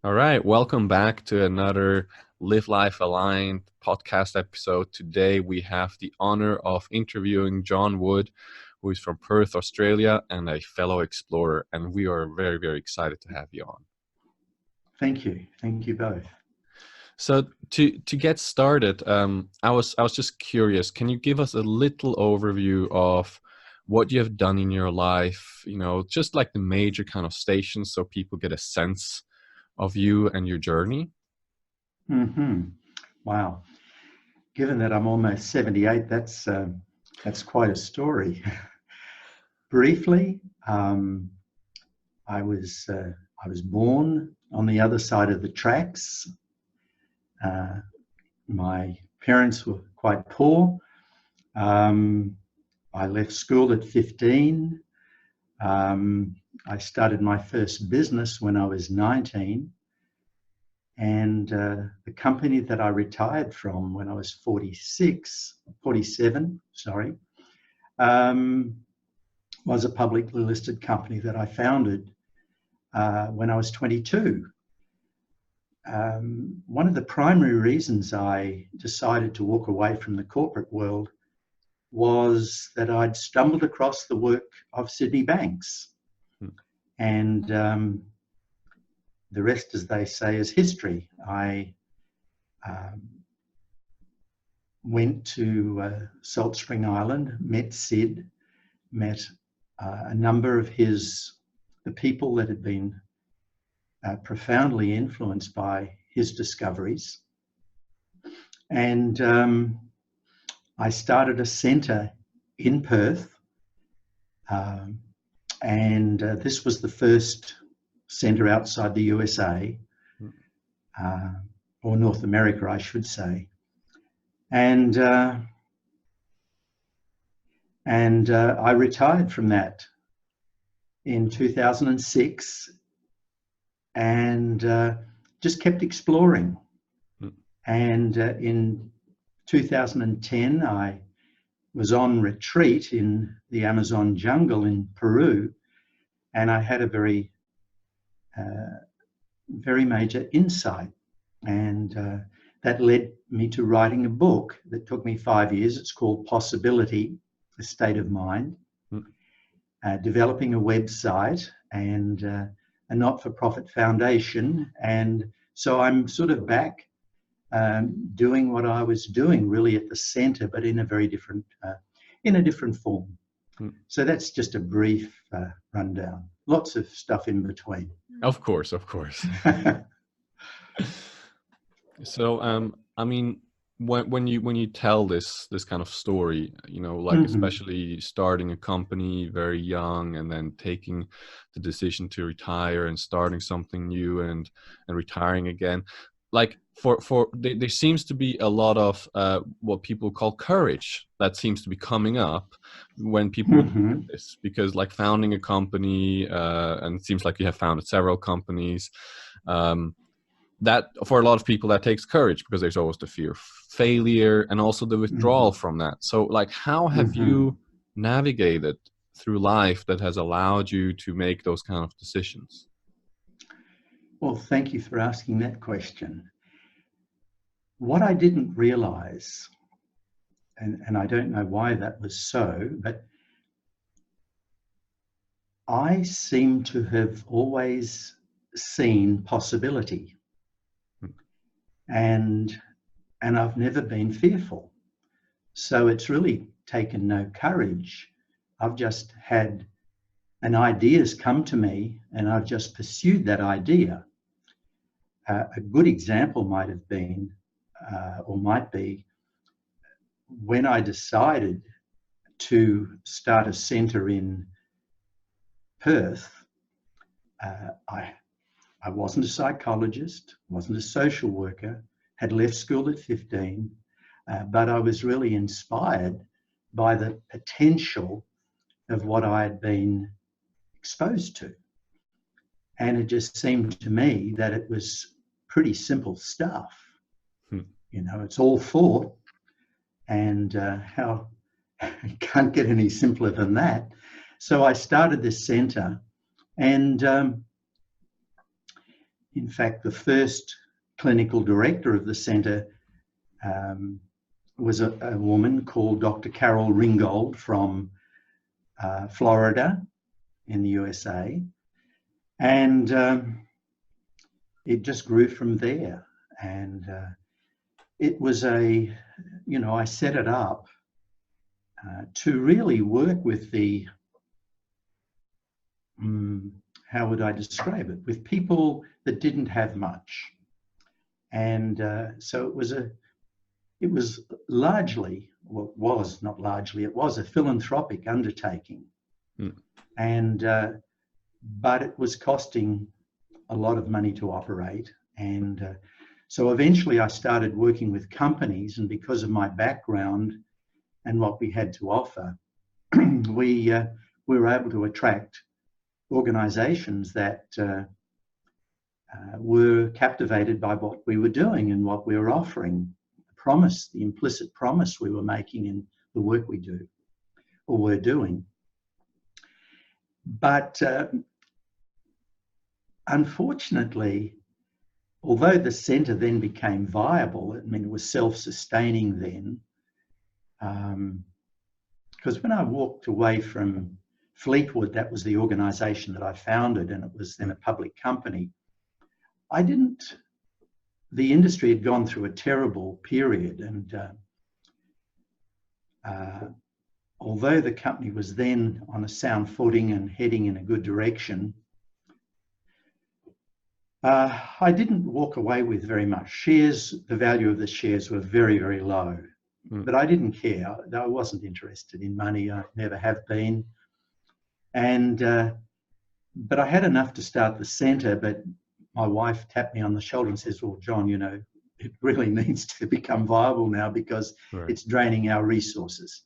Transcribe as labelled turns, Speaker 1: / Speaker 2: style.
Speaker 1: All right, welcome back to another Live Life Aligned podcast episode. Today we have the honor of interviewing John Wood, who is from Perth, Australia, and a fellow explorer. And we are very, very excited to have you on.
Speaker 2: Thank you. Thank you both.
Speaker 1: So to get started, I was just curious. Can you give us a little overview of what you have done in your life? You know, just like the major kind of stations, so people get a sense of you and your journey.
Speaker 2: hmm Wow. Given that I'm almost 78, that's quite a story. Briefly, I was born on the other side of the tracks. Uh, my parents were quite poor. I left school at 15. I started my first business when I was 19. And the company that I retired from when I was 47, was a publicly listed company that I founded when I was 22. One of the primary reasons I decided to walk away from the corporate world was that I'd stumbled across the work of Sydney Banks. And the rest, as they say, is history. I went to Salt Spring Island, met Sid, met a number of the people that had been profoundly influenced by his discoveries. And I started a centre in Perth. And this was the first centre outside the USA, or North America, I should say. And I retired from that in 2006 and just kept exploring. And in 2010, I was on retreat in the Amazon jungle in Peru, and I had a very major insight. And that led me to writing a book that took me 5 years. It's called Possibility, A State of Mind, developing a website and a not-for-profit foundation. And so I'm sort of back doing what I was doing really at the centre, but in a very different, in a different form. So that's just a brief rundown. Lots of stuff in between.
Speaker 1: Of course, of course. So, I mean, when you tell this kind of story, you know, like especially starting a company very young and then taking the decision to retire and starting something new and retiring again, like there seems to be a lot of what people call courage that seems to be coming up when people do this, because like founding a company, and it seems like you have founded several companies, that for a lot of people that takes courage, because there's always the fear of failure and also the withdrawal from that. So like, how have you navigated through life that has allowed you to make those kind of decisions?
Speaker 2: Well, thank you for asking that question. What I didn't realize, and I don't know why that was so, but I seem to have always seen possibility. And I've never been fearful. So it's really taken no courage. I've just had an idea's come to me and I've just pursued that idea. A good example might have been, or might be, when I decided to start a centre in Perth. I wasn't a psychologist, wasn't a social worker, had left school at 15, but I was really inspired by the potential of what I had been exposed to. And it just seemed to me that it was pretty simple stuff. You know, it's all thought, and how it can't get any simpler than that. So I started this centre, and In fact, the first clinical director of the centre was a woman called Dr. Carol Ringgold from Florida in the USA. And it just grew from there. And it was I set it up to really work with the, how would I describe it, with people that didn't have much. And so it was largely, well, it was not largely, it was a philanthropic undertaking. And but it was costing a lot of money to operate. And so eventually I started working with companies, and because of my background and what we had to offer, we were able to attract organizations that were captivated by what we were doing and what we were offering, the promise, the implicit promise we were making in the work we do or were doing. But unfortunately, although the centre then became viable, I mean, it was self-sustaining then, because when I walked away from Fleetwood, that was the organisation that I founded, and it was then a public company. The industry had gone through a terrible period, and although the company was then on a sound footing and heading in a good direction, I didn't walk away with very much. Shares, the value of the shares were very, very low, but I didn't care. I wasn't interested in money. I never have been. And, but I had enough to start the centre, but my wife tapped me on the shoulder and says, well, John, it really needs to become viable now because it's draining our resources.